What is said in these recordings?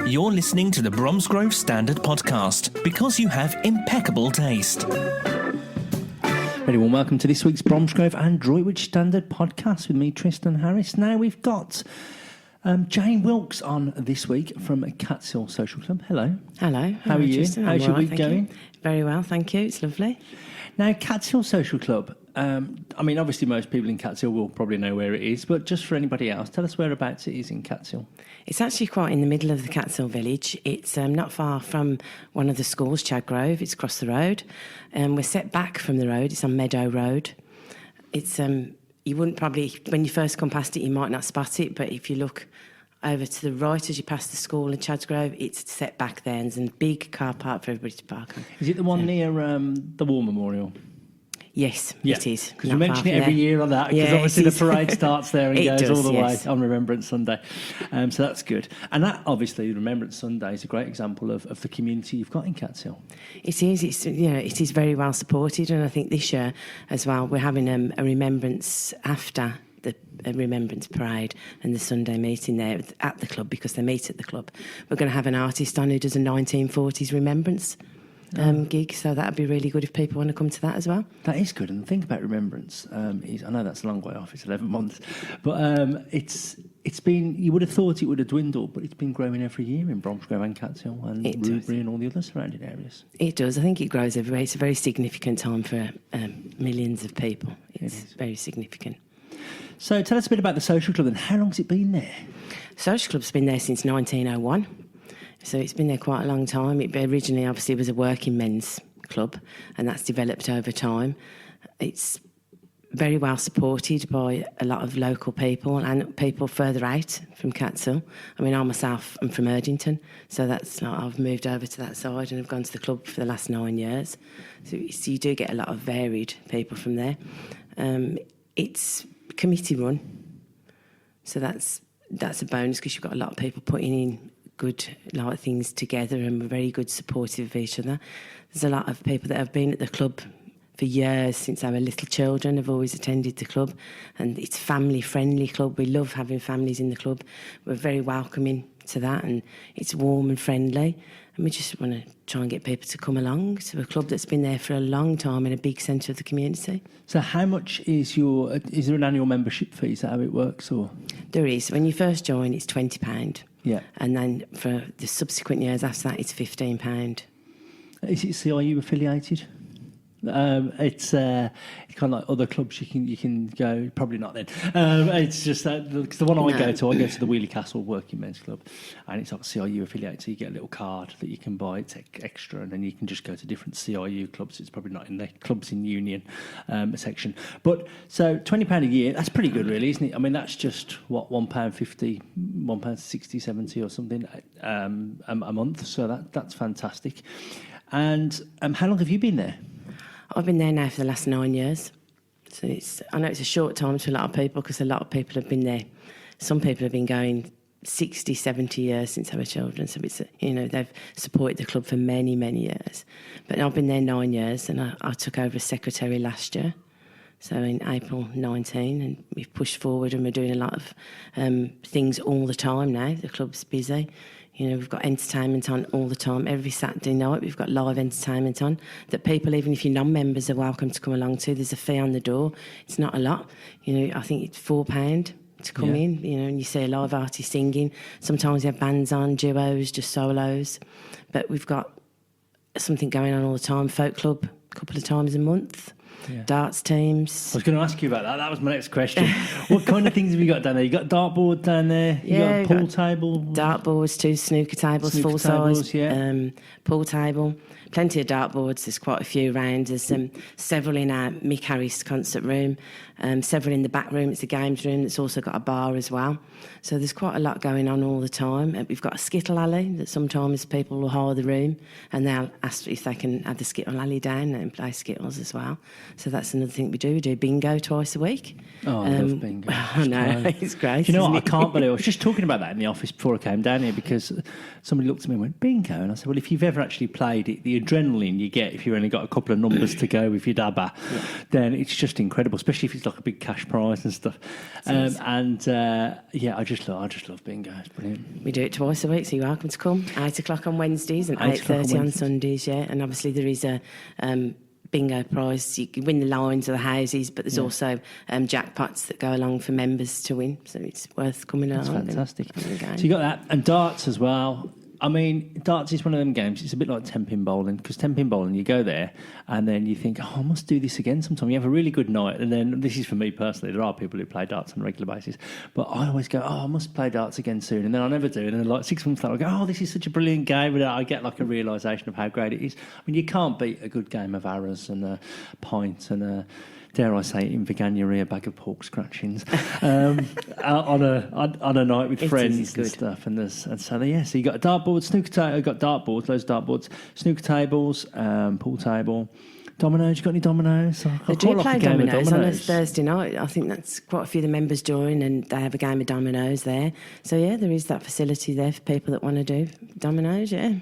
You're listening to the Bromsgrove Standard Podcast because you have impeccable taste. Very well, welcome to this week's Bromsgrove and Droitwich Standard Podcast with me, Tristan Harris. Now we've got Jane Wilkes on this week from Catshill Social Club. Hello. Hello. How are you? Tristan. How's your week thank going? You. Very well, thank you. It's lovely. Now, Catshill Social Club, obviously most people in Catshill will probably know where it is, but just for anybody else, tell us whereabouts it is in Catshill. It's actually quite in the middle of the Catshill village. It's not far from one of the schools, Chadgrove. It's across the road. We're set back from the road. It's on Meadow Road. It's you wouldn't probably, when you first come past it, you might not spot it, but if you look over to the right as you pass the school in Chadgrove, it's set back there, and there's a big car park for everybody to park on. Is it the one near the War Memorial? Yes, it is. Because we mention it every year on that, because obviously the parade starts there and goes all the way on Remembrance Sunday. So that's good. And that, obviously, Remembrance Sunday is a great example of the community you've got in Catshill. It is. It is very well supported, and I think this year as well, we're having a remembrance after the Remembrance Parade and the Sunday meeting there at the club, because they meet at the club. We're going to have an artist on who does a 1940s remembrance gig, so that'd be really good if people want to come to that as well. That is good. And the thing about Remembrance is, I know that's a long way off, it's 11 months, but it's been, you would have thought it would have dwindled, but it's been growing every year in Bromsgrove and Catshill and Rubery and all the other surrounding areas. It does. I think it grows everywhere. It's a very significant time for millions of people. It's very significant. So tell us a bit about the social club and how long's it been there? Social club's been there since 1901. So it's been there quite a long time. It originally, obviously, was a working men's club, and that's developed over time. It's very well supported by a lot of local people and people further out from Catshill. I mean, I myself am from Erdington, so I've moved over to that side and I've gone to the club for the last 9 years. So you do get a lot of varied people from there. It's committee run, so that's a bonus, because you've got a lot of people putting in good things together, and we're very good supportive of each other. There's a lot of people that have been at the club for years, since they were little children, have always attended the club, and it's a family friendly club. We love having families in the club. We're very welcoming to that, and it's warm and friendly, and we just want to try and get people to come along to a club that's been there for a long time in a big centre of the community. So how much is there an annual membership fee? Is that how it works? Or there is. When you first join, it's £20. Yeah. And then for the subsequent years after that, it's £15. Is it CIU affiliated? It's kind of like other clubs you can go. Probably not then. It's just that, because the one I go to the Wheelie Castle Working Men's Club, and it's like CIU affiliated. So you get a little card that you can buy. It's extra, and then you can just go to different CIU clubs. It's probably not in the clubs in Union section. But so £20 a year. That's pretty good, really, isn't it? I mean, that's just what £1.50, £1.60, 70 or something a month. So that's fantastic. And how long have you been there? I've been there now for the last 9 years. So I know it's a short time to a lot of people, because a lot of people have been there. Some people have been going 60, 70 years since they were children. So it's, they've supported the club for many, many years. But I've been there 9 years, and I took over as secretary last year. So in April 19, and we've pushed forward, and we're doing a lot of things all the time now. The club's busy. We've got entertainment on all the time. Every Saturday night we've got live entertainment on that people, even if you're non-members, are welcome to come along to. There's a fee on the door. It's not a lot. I think it's £4 to come in, and you see a live artist singing. Sometimes you have bands on, duos, just solos. But we've got something going on all the time. Folk club a couple of times a month. Yeah. Darts teams. I was going to ask you about that. That was my next question. What kind of things have you got down there? You got dartboard down there? You got a pool table? Dartboards, 2 snooker tables, full size. Yeah. Pool table. Plenty of dartboards. There's quite a few around. There's several in our Mick Harris concert room, several in the back room. It's a games room that's also got a bar as well. So there's quite a lot going on all the time. We've got a skittle alley that sometimes people will hire the room, and they'll ask if they can have the skittle alley down and play skittles as well. So that's another thing we do. We do bingo twice a week. Oh, I love bingo. I know, it's great. Do you know isn't what? it? I can't believe I was just talking about that in the office before I came down here because somebody looked at me and went, bingo? And I said, well, if you've ever actually played it, the adrenaline you get if you've only got a couple of numbers to go with your dabba, then it's just incredible, especially if it's like a big cash prize and stuff. I just love bingo. It's brilliant. We do it twice a week, so you're welcome to come. 8 o'clock on Wednesdays and 8:30 on Sundays, yeah. And obviously there is a bingo prize. You can win the lines or the houses, but there's also jackpots that go along for members to win. So it's worth coming along. That's fantastic. So you got that. And darts as well. I mean, darts is one of them games. It's a bit like 10-pin bowling, because 10-pin bowling, you go there and then you think, I must do this again sometime. You have a really good night, and then this is for me personally. There are people who play darts on a regular basis, but I always go, I must play darts again soon, and then I never do. And then like 6 months later, I go, this is such a brilliant game, and I get like a realisation of how great it is. I mean, you can't beat a good game of arrows and a pint and a, dare I say, in Veganuary, a bag of pork scratchings on a night with friends and stuff. So you got a dartboard, snooker table, got dartboards, loads of dartboards, snooker tables, pool table, dominoes. You got any dominoes? They do play dominoes on a Thursday night. I think that's quite a few of the members join, and they have a game of dominoes there. So yeah, there is that facility there for people that want to do dominoes. Yeah.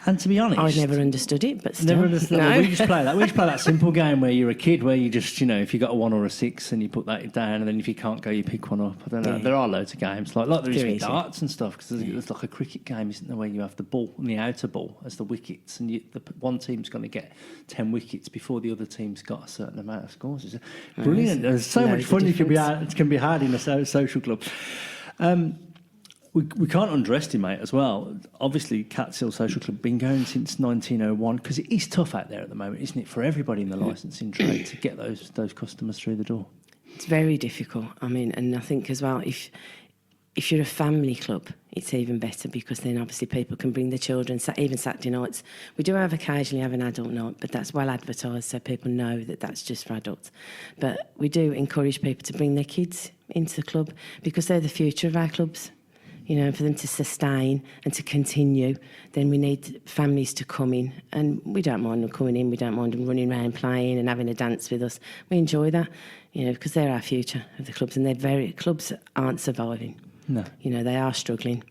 And to be honest, I never understood it, but still. Never understood. No. We just play that. We just play that simple game where you're a kid, where you just, if you got a 1 or a 6 and you put that down, and then if you can't go, you pick one up. I don't know. Yeah. There are loads of games like there is with darts and stuff, because there's like a cricket game, isn't there, where you have the ball and the outer ball as the wickets, and the one team's going to get 10 wickets before the other team's got a certain amount of scores. It's brilliant. There's so much fun you can be had in a social club. We can't underestimate as well, obviously, Catshill Social Club been going since 1901, because it is tough out there at the moment, isn't it, for everybody in the licensing trade to get those customers through the door. It's very difficult. I mean, and I think as well, if you're a family club, it's even better, because then obviously people can bring their children, even Saturday nights. We do occasionally have an adult night, but that's well advertised, so people know that that's just for adults. But we do encourage people to bring their kids into the club, because they're the future of our clubs. For them to sustain and to continue, then we need families to come in. And we don't mind them coming in, we don't mind them running around playing and having a dance with us. We enjoy that, because they're our future of the clubs, and clubs aren't surviving. No. They are struggling.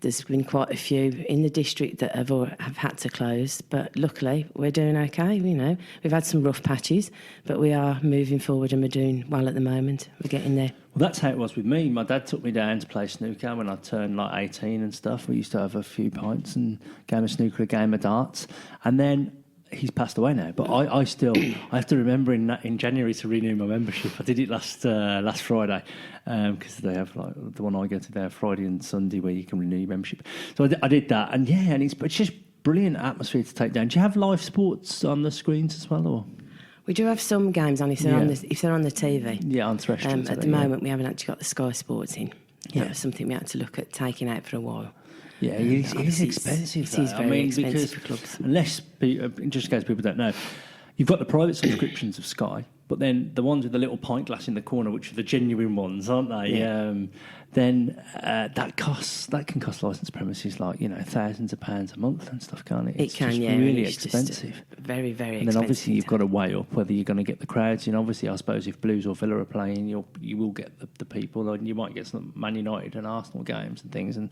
There's been quite a few in the district that have had to close, but luckily we're doing okay. We've had some rough patches, but we are moving forward and we're doing well at the moment. We're getting there. Well, that's how it was with me. My dad took me down to play snooker when I turned 18 and stuff. We used to have a few pints and a game of snooker, a game of darts, and then he's passed away now, but I have to remember in January to renew my membership. I did it last Friday, because they have the one I go to there Friday and Sunday where you can renew your membership. So I did that, and it's just brilliant atmosphere to take down. Do you have live sports on the screens as well, or? We do have some games on if they're on the TV. Yeah, on terrestrial. At the moment, we haven't actually got the Sky Sports in. Yeah, something we had to look at taking out for a while. Yeah, it is expensive. It is very expensive for clubs. Unless, just in case people don't know, you've got the private subscriptions of Sky, but then the ones with the little pint glass in the corner, which are the genuine ones, aren't they? Yeah. Then that can cost licensed premises thousands of pounds a month and stuff, can't it? It can, just yeah. Really it's expensive. Very, very expensive. And then obviously you've got to weigh up whether you're going to get the crowds. Obviously, I suppose if Blues or Villa are playing, you will get the people, and you might get some Man United and Arsenal games and things, and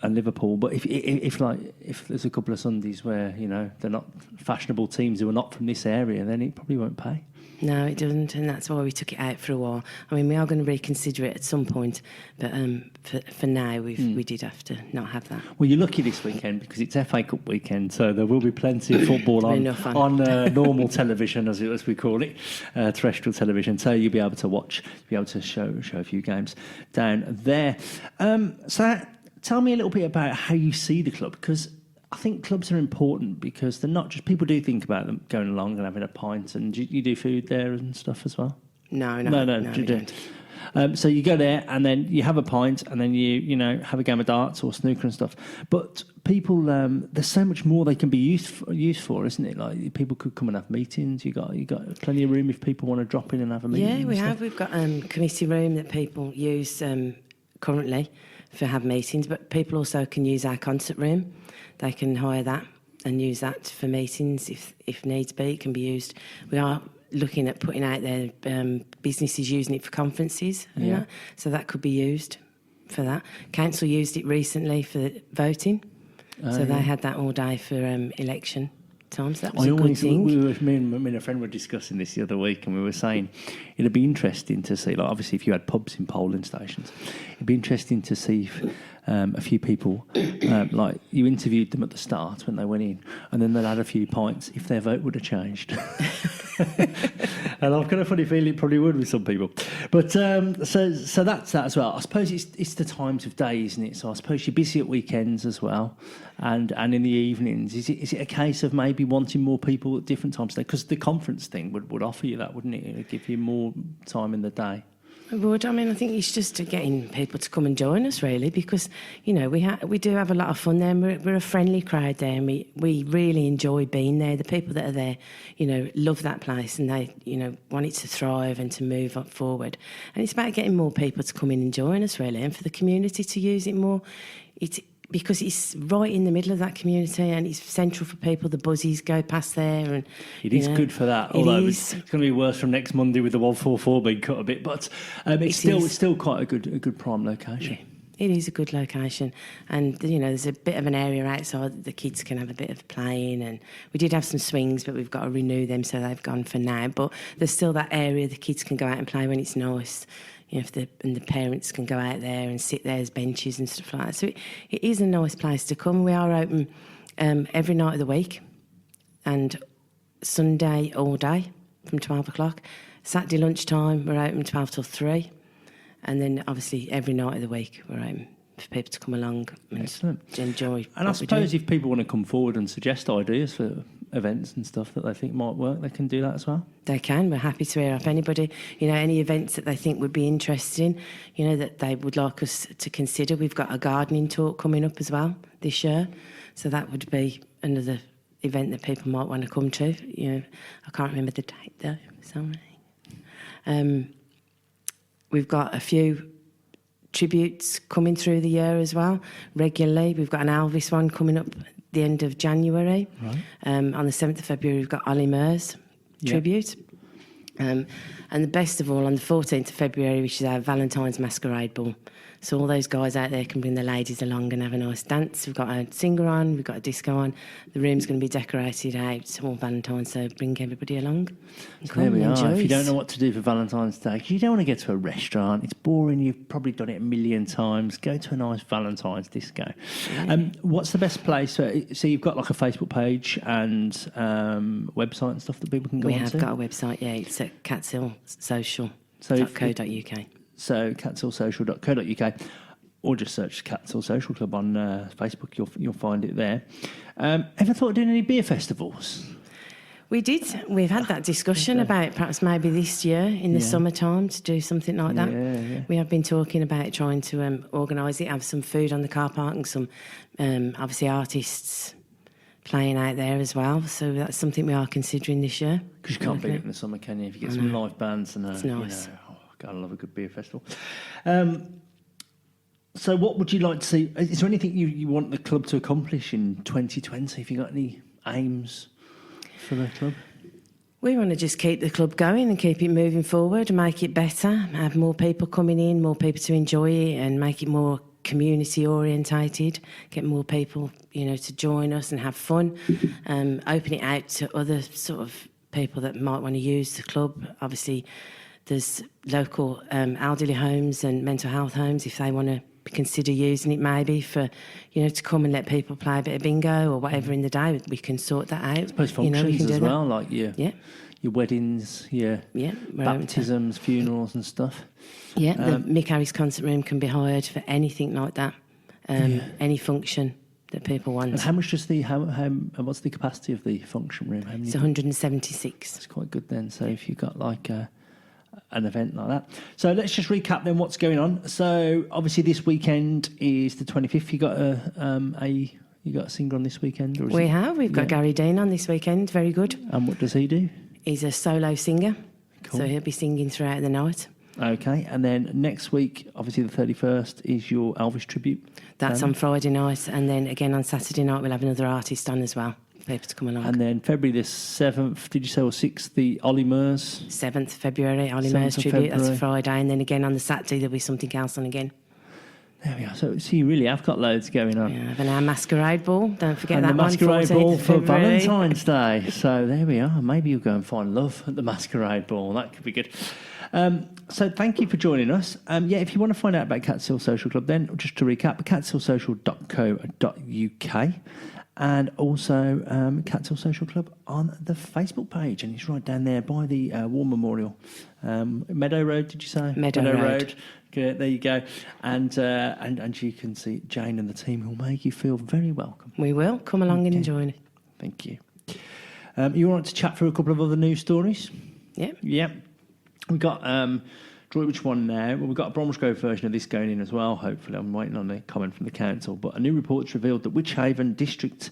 Liverpool. But if there's a couple of Sundays where they're not fashionable teams who are not from this area, then it probably won't pay. No, it doesn't, and that's why we took it out for a while. I mean, we are going to reconsider it at some point, but for now, we did have to not have that. Well, you're lucky this weekend because it's FA Cup weekend, so there will be plenty of football on normal television, as we call it, terrestrial television. So you'll be able to watch, be able to show a few games down there. So tell me a little bit about how you see the club, because I think clubs are important, because they're not just, people do think about them going along and having a pint, and you do food there and stuff as well? No, you don't. So you go there and then you have a pint and then you have a game of darts or snooker and stuff. But people, there's so much more they can be used for, isn't it? Like people could come and have meetings. You got plenty of room if people want to drop in and have a meeting. Yeah, we have. We've got committee room that people use currently for have meetings, but people also can use our concert room. They can hire that and use that for meetings if needs be. It can be used. We are looking at putting out there businesses using it for conferences, so that could be used for that. Council used it recently for voting, so they had that all day for election times. That was a good thing. Me and a friend were discussing this the other week, and we were saying it'd be interesting to see, like, obviously if you had pubs in polling stations, it'd be interesting to see if, a few people, like you interviewed them at the start when they went in, and then they'd had a few pints, if their vote would have changed. And I've got a funny feeling it probably would with some people. But so that's that as well. I suppose it's the times of day, isn't it? So I suppose you're busy at weekends as well, and in the evenings. Is it a case of maybe wanting more people at different times of day? Because the conference thing would offer you that, wouldn't it? It would give you more time in the day. It would. I mean, I think it's just getting people to come and join us, really, because, you know, we do have a lot of fun there, and we're a friendly crowd there, and we really enjoy being there. The people that are there, you know, love that place, and they, you know, want it to thrive and to move up forward. And it's about getting more people to come in and join us, really, and for the community to use it more. Because it's right in the middle of that community, and it's central for people. The buzzies go past there, and it is good for that. Although it's going to be worse from next Monday with the 144 being cut a bit, but it's still quite a good prime location. Yeah, it is a good location, and you know there's a bit of an area outside that the kids can have a bit of playing, and we did have some swings, but we've got to renew them, so they've gone for now. But there's still that area the kids can go out and play when it's nice. You know, and the parents can go out there and sit there as benches and stuff like that. So it is a nice place to come. We are open every night of the week, and Sunday all day from 12 o'clock. Saturday lunchtime, we're open 12 till 3. And then, obviously, every night of the week, we're open for people to come along and enjoy. And I suppose if people want to come forward and suggest ideas for events and stuff that they think might work, they can do that as well. They can. We're happy to hear if anybody, you know, any events that they think would be interesting, you know, that they would like us to consider. We've got a gardening talk coming up as well this year, so that would be another event that people might want to come to. You know, I can't remember the date though. Sorry. We've got a few tributes coming through the year as well regularly. We've got an Elvis one coming up the end of January. Right. On the 7th of February, we've got Ollie Murs tribute. And the best of all, on the 14th of February, which is our Valentine's Masquerade Ball. So all those guys out there can bring their ladies along and have a nice dance. We've got a singer on, we've got a disco on. The room's going to be decorated out all Valentine's, so bring everybody along. So there we are. If you don't know what to do for Valentine's Day, because you don't want to get to a restaurant, it's boring, you've probably done it a million times, go to a nice Valentine's disco. Yeah. What's the best place? So you've got like a Facebook page and website and stuff that people can go on to? We have got a website, yeah, it's at Catshill Social.co.uk. So catshillsocial.co.uk, or just search Catshill Social Club on Facebook. You'll find it there. Ever thought of doing any beer festivals? We did. We've had that discussion about perhaps maybe this year in the summertime to do something like that. Yeah. We have been talking about trying to organise it, have some food on the car park and some obviously artists playing out there as well. So that's something we are considering this year. Because you can't beat it in the summer, can you? If you get some live bands and it's nice. You know, I love a good beer festival. So what would you like to see? Is there anything you want the club to accomplish in 2020? Have you got any aims for the club? We want to just keep the club going and keep it moving forward, make it better, have more people coming in, more people to enjoy it, and make it more community orientated, get more people, you know, to join us and have fun, open it out to other sort of people that might want to use the club. Obviously, there's local elderly homes and mental health homes if they want to consider using it maybe for, you know, to come and let people play a bit of bingo or whatever in the day. We can sort that out. I suppose functions as well, like your weddings, your baptisms, funerals and stuff. Yeah, the Mick Harris concert room can be hired for anything like that, any function that people want. And how much does what's the capacity of the function room? It's 176. It's quite good then. So if you've got like an event like that. So let's just recap then what's going on. So obviously this weekend is the 25th. You got you got a singer on this weekend? Or We've got Gary Dean on this weekend. Very good. And what does he do? He's a solo singer. Cool. So he'll be singing throughout the night. Okay, and then next week, obviously the 31st, is your Elvis tribute. That's on Friday night, and then again on Saturday night we'll have another artist on as well people to come along. And then February the 7th, did you say, or 6th, the Ollie Murs? 7th February, Ollie 7th Murs of tribute. That's a February. Friday, and then again on the Saturday there'll be something else on again. There we are. So you really have got loads going on. Yeah, and our masquerade ball. Don't forget And that the one. masquerade 14th ball of for February. Valentine's Day. So there we are. Maybe you'll go and find love at the masquerade ball. That could be good. So thank you for joining us. If you want to find out about Catshill Social Club, then just to recap, catshillsocial.co.uk, and also Catshill Social Club on the Facebook page, and it's right down there by the War Memorial. Meadow Road, did you say? Meadow Road. Good, there you go. And you can see Jane and the team who will make you feel very welcome. We will. Come along and join it. Thank you. You want to chat through a couple of other news stories? Yeah. Yeah. We've got, draw which one now? Well, we've got a Bromsgrove version of this going in as well, hopefully. I'm waiting on a comment from the council. But a new report's revealed that Wychavon District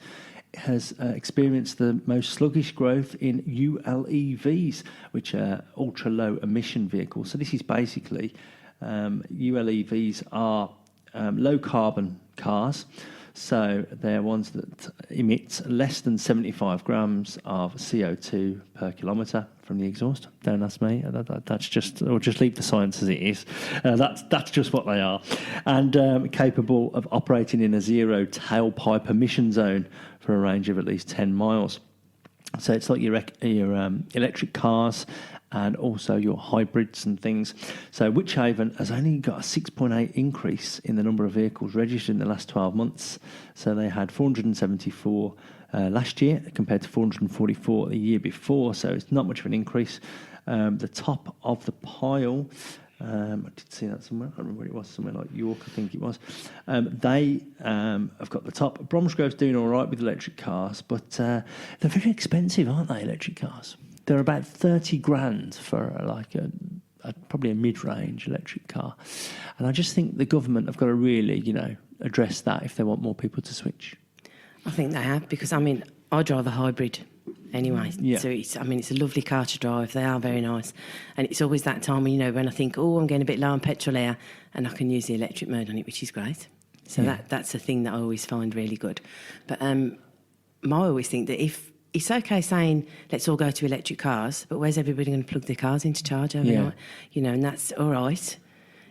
has experienced the most sluggish growth in ULEVs, which are ultra-low emission vehicles. So this is basically, ULEVs are low-carbon cars. So they're ones that emit less than 75 grams of CO2 per kilometre from the exhaust. Don't ask me. That's just, or just leave the science as it is. That's just what they are, and capable of operating in a zero tailpipe emission zone for a range of at least 10 miles. So it's like your electric cars and also your hybrids and things. So Wychavon has only got a 6.8 increase in the number of vehicles registered in the last 12 months. So they had 474 last year compared to 444 the year before. So it's not much of an increase. The top of the pile, I did see that somewhere. I can't remember where it was. Somewhere like York, I think it was. They have got the top. Bromsgrove's doing all right with electric cars, but they're very expensive, aren't they, electric cars? They're about 30 grand for probably a mid-range electric car. And I just think the government have got to really, address that if they want more people to switch. I think they have, because, I drive a hybrid anyway. Yeah. So it's a lovely car to drive. They are very nice. And it's always that time, when I think, I'm getting a bit low on petrol here, and I can use the electric mode on it, which is great. So that's a thing that I always find really good. But I always think that if it's okay saying let's all go to electric cars, but where's everybody going to plug their cars into charge overnight? And that's all right.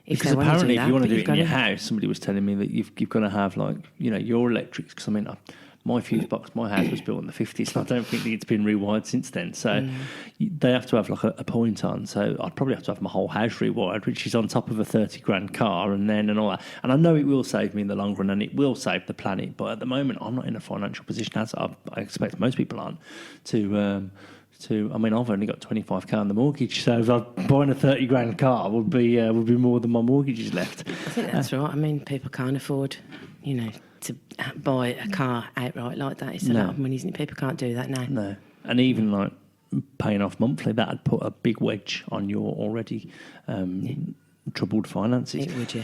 Because apparently, if you want to do it in your house, somebody was telling me that you've got to have your electrics. Because my fuse box, my house was built in the 50s, and I don't think it's been rewired since then. So they have to have a point on. So I'd probably have to have my whole house rewired, which is on top of a 30 grand car, and all that. And I know it will save me in the long run, and it will save the planet. But at the moment, I'm not in a financial position, as I expect most people aren't, I've only got 25k on the mortgage, so if I'm buying a 30 grand car, would be more than my mortgage is left. I think that's right. People can't afford, to buy a car outright like that. It's a lot of money, isn't it? People can't do that now. No, and even paying off monthly, that'd put a big wedge on your already troubled finances. It would, yeah.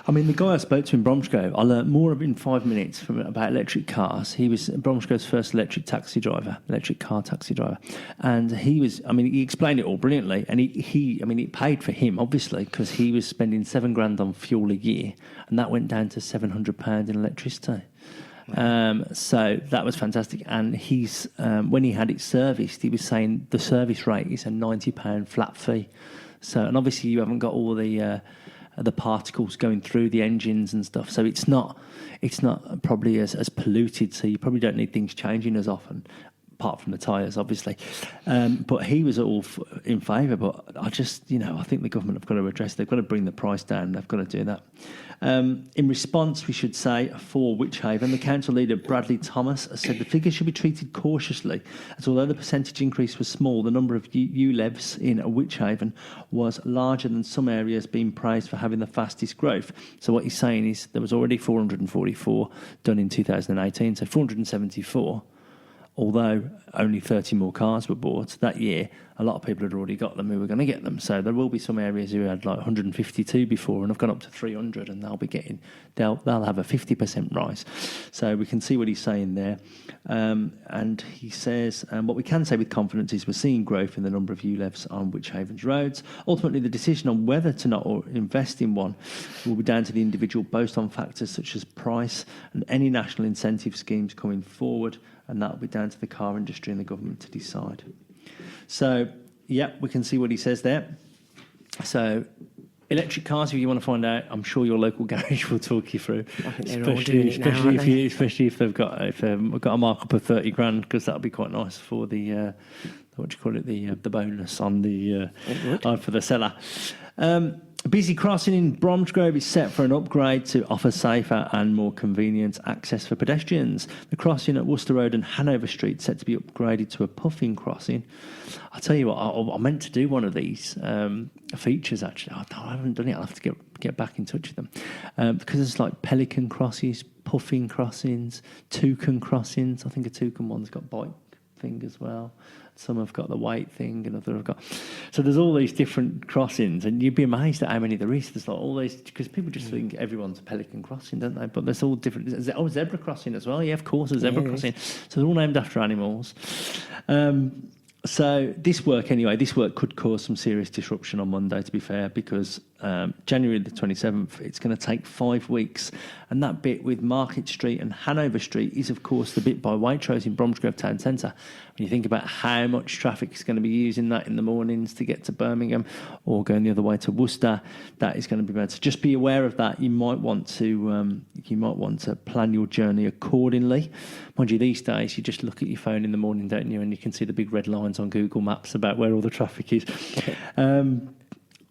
The guy I spoke to in Bromsgrove, I learnt more in 5 minutes about electric cars. He was Bromsgrove's first electric car taxi driver. And he explained it all brilliantly. And it paid for him, obviously, because he was spending £7 grand on fuel a year, and that went down to £700 in electricity. So that was fantastic. And he's when he had it serviced, he was saying the service rate is a £90 flat fee. So, and obviously you haven't got all the particles going through the engines and stuff. So it's not probably as polluted. So you probably don't need things changing as often, apart from the tyres, obviously. But he was all in favour. But I just, I think the government have got to address. They've got to bring the price down. They've got to do that. In response, we should say, for Wychavon, the council leader Bradley Thomas has said the figures should be treated cautiously, as although the percentage increase was small, the number of ULEVs in Wychavon was larger than some areas being praised for having the fastest growth. So what he's saying is there was already 444 done in 2018, so 474. Although only 30 more cars were bought that year, a lot of people had already got them who were going to get them. So there will be some areas who had like 152 before and have gone up to 300, and they'll have a 50% rise. So we can see what he's saying there. And he says, what we can say with confidence is we're seeing growth in the number of ULEVs on Wychavens roads. Ultimately, the decision on whether to not or invest in one will be down to the individual based on factors such as price and any national incentive schemes coming forward, and that will be down to the car industry and the government to decide. So, yeah, we can see what he says there. So, electric cars, if you want to find out, I'm sure your local garage will talk you through. I think they're all doing it now, aren't they? Especially if they've got a markup of 30 grand, because that'll be quite nice for the the bonus on the for the seller. A busy crossing in Bromsgrove is set for an upgrade to offer safer and more convenient access for pedestrians. The crossing at Worcester Road and Hanover Street set to be upgraded to a puffin crossing. I'll tell you what, I meant to do one of these features, actually. I haven't done it. I'll have to get back in touch with them. Because there's like pelican crossings, puffin crossings, toucan crossings. I think a toucan one's got bike thing as well. Some have got the white thing, and others have got. So there's all these different crossings, and you'd be amazed at how many there is. There's like all these, because people just think everyone's a pelican crossing, don't they? But there's all different. Zebra crossing as well. Yeah, of course, a zebra crossing. So they're all named after animals. So this work could cause some serious disruption on Monday, to be fair, because January the 27th, it's going to take 5 weeks. And that bit with Market Street and Hanover Street is, of course, the bit by Waitrose in Bromsgrove Town Centre. When you think about how much traffic is going to be using that in the mornings to get to Birmingham or going the other way to Worcester, that is going to be bad. So just be aware of that. You might want to plan your journey accordingly. Mind you, these days, you just look at your phone in the morning, don't you, and you can see the big red lines on Google Maps about where all the traffic is.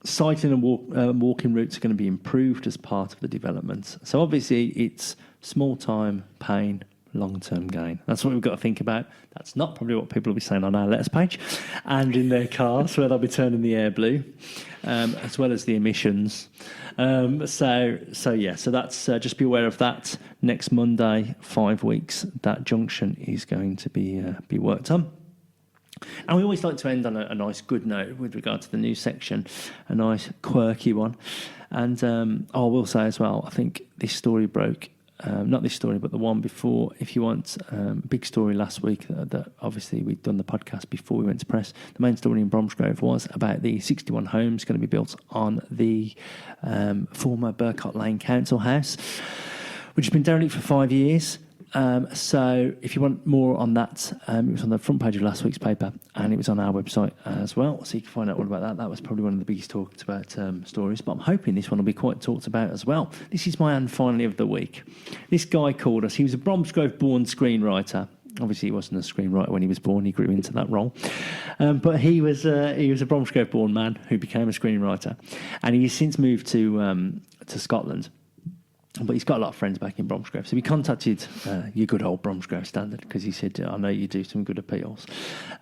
Cycling and walking routes are going to be improved as part of the development. So obviously, it's small time pain, long-term gain. That's what we've got to think about. That's not probably what people will be saying on our letters page and in their cars, where they'll be turning the air blue, as well as the emissions. So that's just be aware of that. Next Monday, 5 weeks, that junction is going to be worked on. And we always like to end on a nice good note with regard to the news section, a nice quirky one. And I will say as well, I think this story broke. Not this story, but the one before. If you want a big story last week, that obviously we'd done the podcast before we went to press. The main story in Bromsgrove was about the 61 homes going to be built on the former Burcott Lane Council House, which has been derelict for 5 years. So if you want more on that, it was on the front page of last week's paper, and it was on our website as well, so you can find out all about that. That was probably one of the biggest talked about stories, but I'm hoping this one will be quite talked about as well. This is my and finally of the week. This guy called us. He was a Bromsgrove-born screenwriter. Obviously, he wasn't a screenwriter when he was born. He grew into that role. But he was a Bromsgrove-born man who became a screenwriter, and he's since moved to Scotland. But he's got a lot of friends back in Bromsgrove. So we contacted your good old Bromsgrove Standard, because he said, I know you do some good appeals.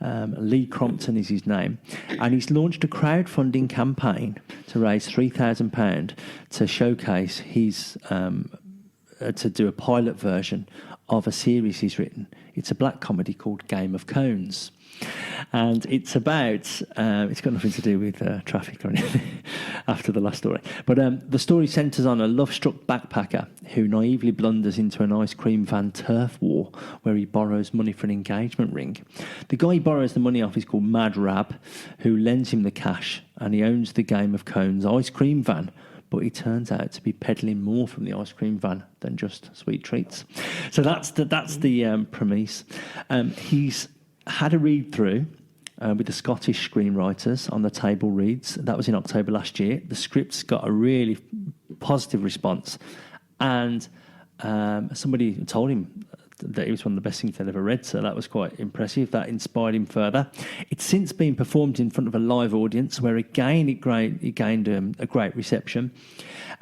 Lee Crompton is his name. And he's launched a crowdfunding campaign to raise £3,000 to showcase his, to do a pilot version of a series he's written. It's a black comedy called Game of Cones. And it's about, it's got nothing to do with traffic or anything after the last story. But the story centres on a love-struck backpacker who naively blunders into an ice cream van turf war where he borrows money for an engagement ring. The guy he borrows the money off is called Mad Rab, who lends him the cash, and he owns the Game of Cones ice cream van. But he turns out to be peddling more from the ice cream van than just sweet treats. So that's the premise. He's had a read-through with the Scottish screenwriters on the table reads. That was in October last year. The script's got a really positive response. And somebody told him that it was one of the best things they'd ever read, so that was quite impressive. That inspired him further. It's since been performed in front of a live audience, where again it gained a great reception.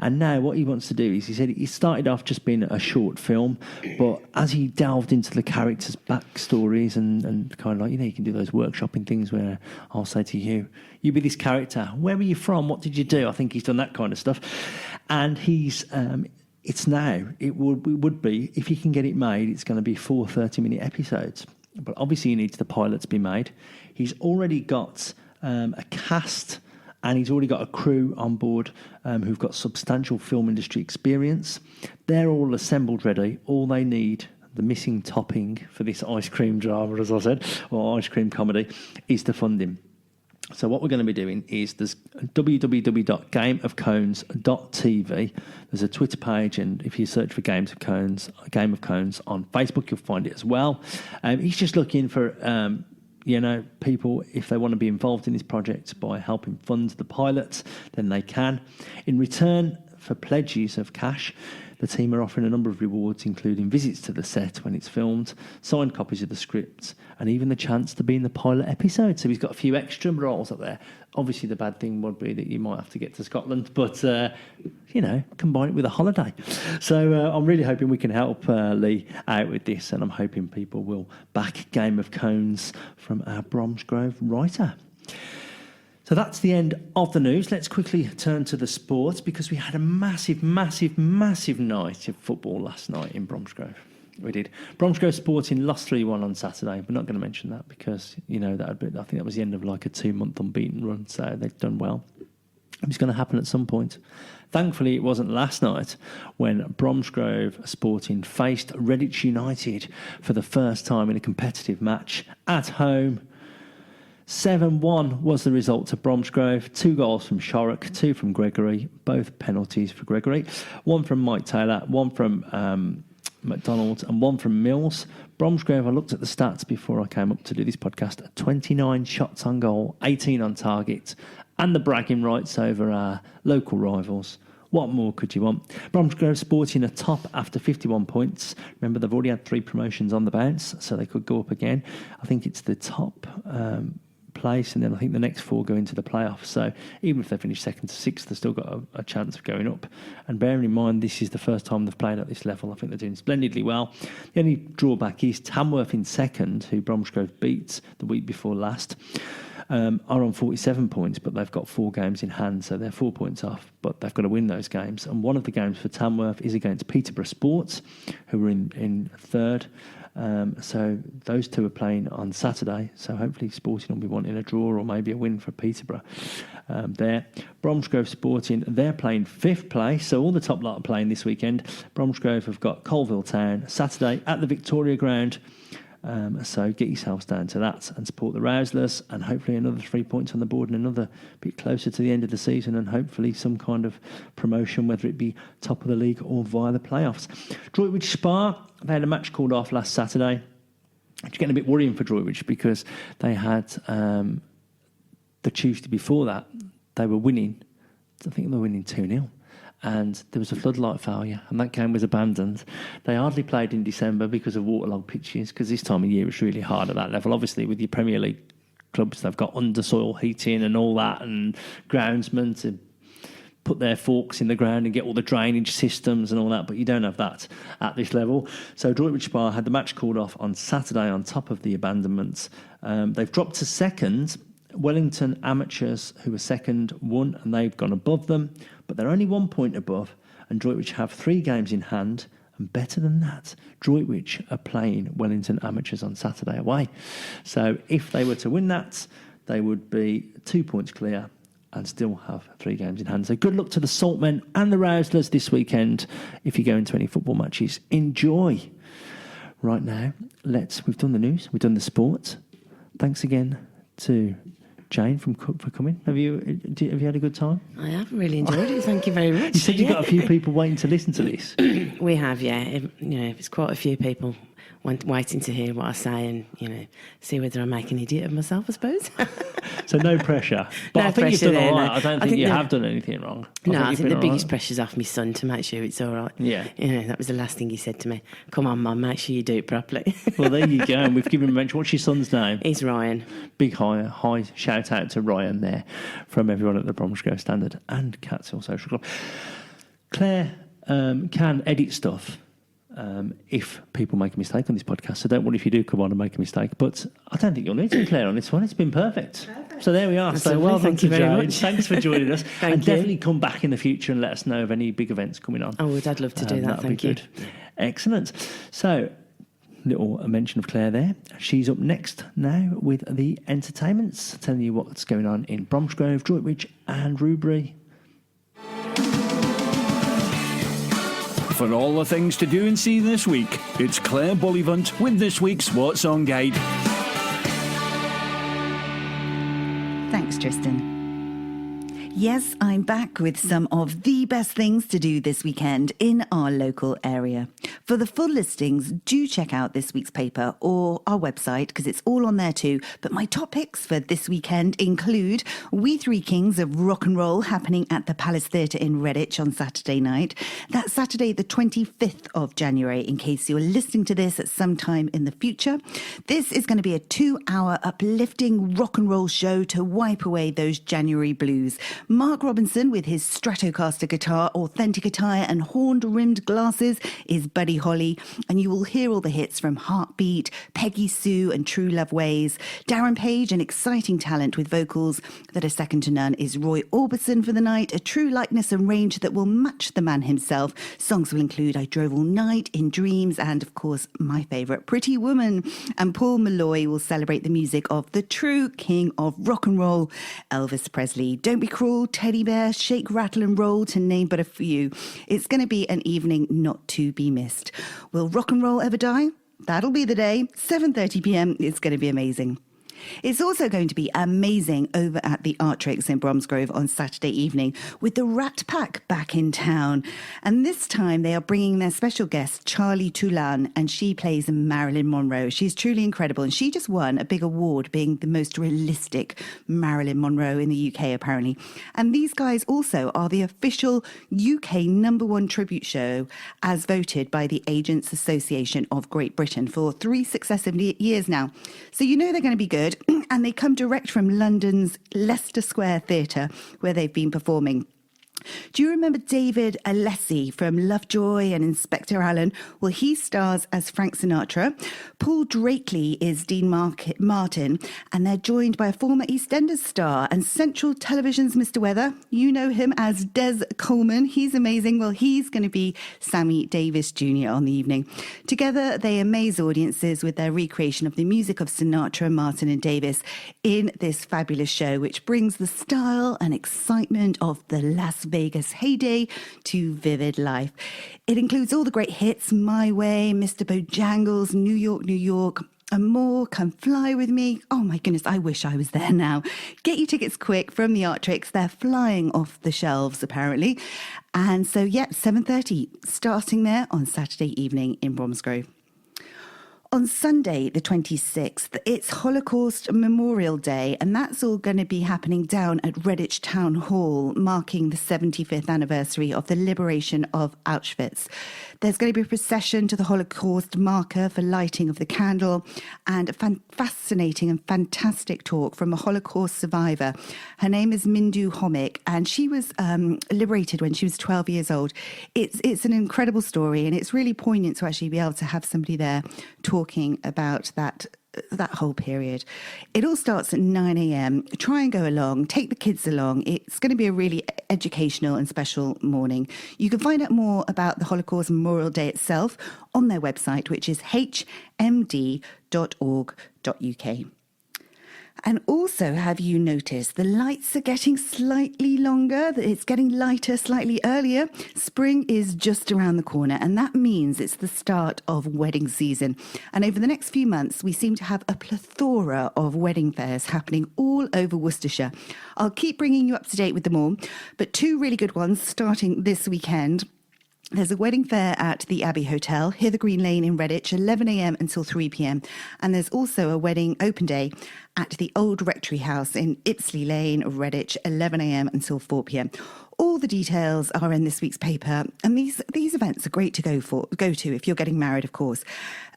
And now what he wants to do is, he said he started off just being a short film, but as he delved into the characters' backstories and kind of like, you can do those workshopping things where I'll say to you, you be this character, where were you from, what did you do? I think he's done that kind of stuff. And he's... it would be, if you can get it made, it's going to be 4 30-minute episodes. but obviously he needs the pilot to be made. He's already got a cast and he's already got a crew on board who've got substantial film industry experience. They're all assembled ready. All they need, the missing topping for this ice cream drama, as I said, or ice cream comedy, is the funding. So what we're going to be doing is there's www.gameofcones.tv. There's a Twitter page, and if you search for Game of Cones on Facebook, you'll find it as well. He's just looking for people, if they want to be involved in this project by helping fund the pilot, then they can. In return for pledges of cash, the team are offering a number of rewards, including visits to the set when it's filmed, signed copies of the script, and even the chance to be in the pilot episode. So he's got a few extra roles up there. Obviously, the bad thing would be that you might have to get to Scotland, but, combine it with a holiday. So I'm really hoping we can help Lee out with this, and I'm hoping people will back Game of Cones from our Bromsgrove writer. So that's the end of the news. Let's quickly turn to the sports, because we had a massive, massive, massive night of football last night in Bromsgrove. We did. Bromsgrove Sporting lost 3-1 on Saturday. We're not going to mention that because, I think that was the end of like a 2-month unbeaten run, so they've done well. It was going to happen at some point. Thankfully, it wasn't last night when Bromsgrove Sporting faced Redditch United for the first time in a competitive match at home. 7-1 was the result to Bromsgrove. 2 goals from Shorrock, 2 from Gregory, both penalties for Gregory. 1 from Mike Taylor, 1 from McDonald, and 1 from Mills. Bromsgrove, I looked at the stats before I came up to do this podcast, 29 shots on goal, 18 on target, and the bragging rights over our local rivals. What more could you want? Bromsgrove Sporting are top after 51 points. Remember, they've already had 3 promotions on the bounce, so they could go up again. I think it's the top place, and then I think the next 4 go into the playoffs. So even if they finish 2nd to 6th, they've still got a chance of going up. And bearing in mind, this is the first time they've played at this level. I think they're doing splendidly well. The only drawback is Tamworth in 2nd, who Bromsgrove beat the week before last, are on 47 points, but they've got 4 games in hand, so they're 4 points off, but they've got to win those games. And one of the games for Tamworth is against Peterborough Sports, who are in 3rd. So those 2 are playing on Saturday, so hopefully Sporting will be wanting a draw or maybe a win for Peterborough there. Bromsgrove Sporting, they're playing 5th place, so all the top lot are playing this weekend. Bromsgrove have got Colville Town Saturday at the Victoria Ground. So get yourselves down to that and support the Rouslers, and hopefully another 3 points on the board and another bit closer to the end of the season, and hopefully some kind of promotion, whether it be top of the league or via the playoffs. Droitwich Spa, they had a match called off last Saturday. It's getting a bit worrying for Droitwich because they had the Tuesday before that, they were winning. I think they were winning 2-0. And there was a floodlight failure, and that game was abandoned. They hardly played in December because of waterlogged pitches, because this time of year it's really hard at that level. Obviously, with your Premier League clubs, they've got undersoil heating and all that, and groundsmen to put their forks in the ground and get all the drainage systems and all that, but you don't have that at this level. So Droitwich Spa had the match called off on Saturday on top of the abandonments. They've dropped to 2nd. Wellington Amateurs, who were 2nd, won, and they've gone above them, but they're only 1 point above, and Droitwich have 3 games in hand, and better than that, Droitwich are playing Wellington Amateurs on Saturday away. So if they were to win that, they would be 2 points clear and still have 3 games in hand. So good luck to the Saltmen and the Rouslers this weekend. If you go into any football matches, enjoy. Right now, we've done the news, we've done the sport. Thanks again to Jane for coming. Have you had a good time? I have really enjoyed it. Thank you very much. You said you've got a few people waiting to listen to this. We have, yeah. It's quite a few people waiting to hear what I say and, see whether I make an idiot of myself, I suppose. So no pressure. But I think you've done all right. I don't think you have done anything wrong. I think the biggest pressure's off my son to make sure it's all right. Yeah. That was the last thing he said to me. Come on, Mum, make sure you do it properly. Well, there you go. And we've given him a mention. What's your son's name? He's Ryan. Big high shout out to Ryan there from everyone at the Bromsgrove Standard and Catshill Social Club. Claire can edit stuff. If people make a mistake on this podcast, so don't worry if you do come on and make a mistake. But I don't think you'll need to, Claire, on this one. It's been perfect. So there we are. That's so lovely. well done Thank you to very Jane. much. Thanks for joining us. Thank and you. Definitely come back in the future and let us know of any big events coming on. Oh, I'd love to do that. That'd Thank be you. good. Excellent. So little mention of Claire there. She's up next now with the entertainments, telling you what's going on in Bromsgrove, Droitwich and Rubery. For all the things to do and see this week, it's Claire Bullivant with this week's What's On Guide. Thanks, Tristan. Yes, I'm back with some of the best things to do this weekend in our local area. For the full listings, do check out this week's paper or our website, because it's all on there too. But my top picks for this weekend include We Three Kings of Rock and Roll happening at the Palace Theatre in Redditch on Saturday night. That's Saturday the 25th of January, in case you're listening to this at some time in the future. This is going to be a 2-hour uplifting rock and roll show to wipe away those January blues. Mark Robinson, with his Stratocaster guitar, authentic attire and horn-rimmed glasses, is Buddy Holly, and you will hear all the hits from Heartbeat, Peggy Sue and True Love Ways. Darren Page, an exciting talent with vocals that are second to none, is Roy Orbison for the night, a true likeness and range that will match the man himself. Songs will include I Drove All Night, In Dreams, and of course my favourite, Pretty Woman. And Paul Malloy will celebrate the music of the true king of rock and roll, Elvis Presley. Don't Be Cruel, Teddy Bear, Shake, Rattle and Roll, to name but a few. It's going to be an evening not to be missed. Will rock and roll ever die? That'll be the day. 7:30 p.m. It's going to be amazing. It's also going to be amazing over at the Artrix in Bromsgrove on Saturday evening with the Rat Pack back in town. And this time they are bringing their special guest, Charlie Toulan, and she plays Marilyn Monroe. She's truly incredible, and she just won a big award being the most realistic Marilyn Monroe in the UK, apparently. And these guys also are the official UK #1 tribute show as voted by the Agents Association of Great Britain for 3 successive years now. So you know they're going to be good. And they come direct from London's Leicester Square Theatre, where they've been performing. Do you remember David Alessi from Lovejoy and Inspector Allen? Well, he stars as Frank Sinatra. Paul Drakeley is Dean Martin, and they're joined by a former EastEnders star and Central Television's Mr. Weather. You know him as Des Coleman. He's amazing. Well, he's going to be Sammy Davis Jr. on the evening. Together, they amaze audiences with their recreation of the music of Sinatra, Martin and Davis in this fabulous show, which brings the style and excitement of the Las Vegas heyday to vivid life. It includes all the great hits, My Way, Mr. Bojangles, New York, New York, and more. Come Fly With Me. Oh my goodness, I wish I was there now. Get your tickets quick from the Artrix. They're flying off the shelves, apparently. And so, 7:30, starting there on Saturday evening in Bromsgrove. On Sunday, the 26th, it's Holocaust Memorial Day, and that's all going to be happening down at Redditch Town Hall, marking the 75th anniversary of the liberation of Auschwitz. There's going to be a procession to the Holocaust marker for lighting of the candle, and a fascinating and fantastic talk from a Holocaust survivor. Her name is Mindu Homik, and she was liberated when she was 12 years old. It's an incredible story, and it's really poignant to actually be able to have somebody there talking about that whole period. It all starts at 9 a.m. Try and go along. Take the kids along. It's going to be a really educational and special morning. You can find out more about the Holocaust Memorial Day itself on their website, which is hmd.org.uk. And also, have you noticed the lights are getting slightly longer? It's getting lighter slightly earlier. Spring is just around the corner, and that means it's the start of wedding season. And over the next few months, we seem to have a plethora of wedding fairs happening all over Worcestershire. I'll keep bringing you up to date with them all, but 2 really good ones starting this weekend. There's a wedding fair at the Abbey Hotel, Hither Green Lane in Redditch, 11 a.m. until 3 p.m. And there's also a wedding open day at the Old Rectory House in Ipsley Lane, Redditch, 11 a.m. until 4 p.m. All the details are in this week's paper, and these events are great to go to if you're getting married, of course.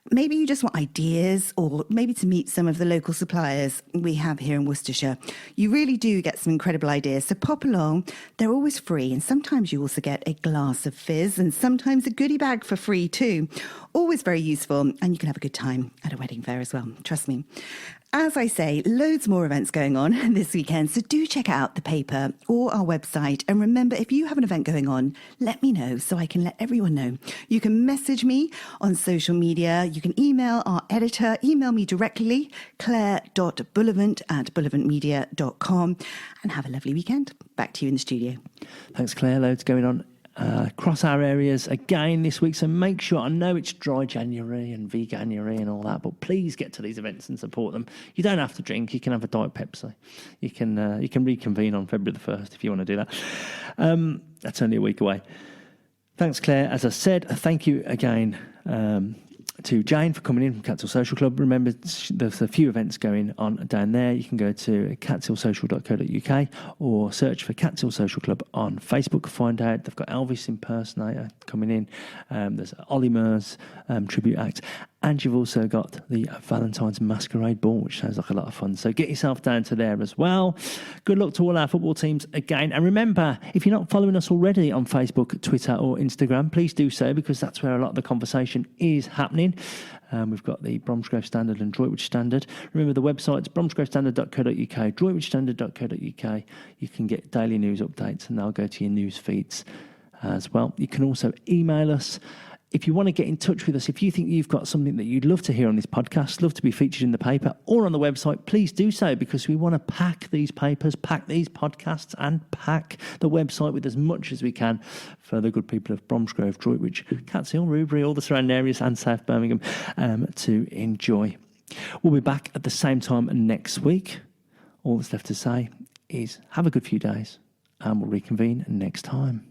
Maybe you just want ideas, or maybe to meet some of the local suppliers we have here in Worcestershire. You really do get some incredible ideas, so pop along. They're always free, and sometimes you also get a glass of fizz and sometimes a goodie bag for free too. Always very useful, and you can have a good time at a wedding fair as well, trust me. As I say, loads more events going on this weekend, so do check out the paper or our website. And remember, if you have an event going on, let me know so I can let everyone know. You can message me on social media. You can email our editor, email me directly, claire.bullivant@bullivantmedia.com, and have a lovely weekend. Back to you in the studio. Thanks, Claire. Loads going on across our areas again this week, so make sure, I know it's dry January and veganuary and all that, but please get to these events and support them. You don't have to drink, you can have a Diet Pepsi. You can reconvene on February the 1st if you want to do that. That's only a week away. Thanks, Claire. As I said, thank you again to Jane for coming in from Catshill Social Club. Remember, there's a few events going on down there. You can go to catshillsocial.co.uk or search for Catshill Social Club on Facebook. Find out. They've got Elvis impersonator coming in. There's Ollie Murs tribute act. And you've also got the Valentine's Masquerade Ball, which sounds like a lot of fun. So get yourself down to there as well. Good luck to all our football teams again. And remember, if you're not following us already on Facebook, Twitter or Instagram, please do so, because that's where a lot of the conversation is happening. We've got the Bromsgrove Standard and Droitwich Standard. Remember, the website's bromsgrovestandard.co.uk, droitwichstandard.co.uk. You can get daily news updates and they'll go to your news feeds as well. You can also email us. If you want to get in touch with us, if you think you've got something that you'd love to hear on this podcast, love to be featured in the paper or on the website, please do so, because we want to pack these papers, pack these podcasts, and pack the website with as much as we can for the good people of Bromsgrove, Droitwich, Catshill, Rubery, all the surrounding areas, and South Birmingham to enjoy. We'll be back at the same time next week. All that's left to say is have a good few days, and we'll reconvene next time.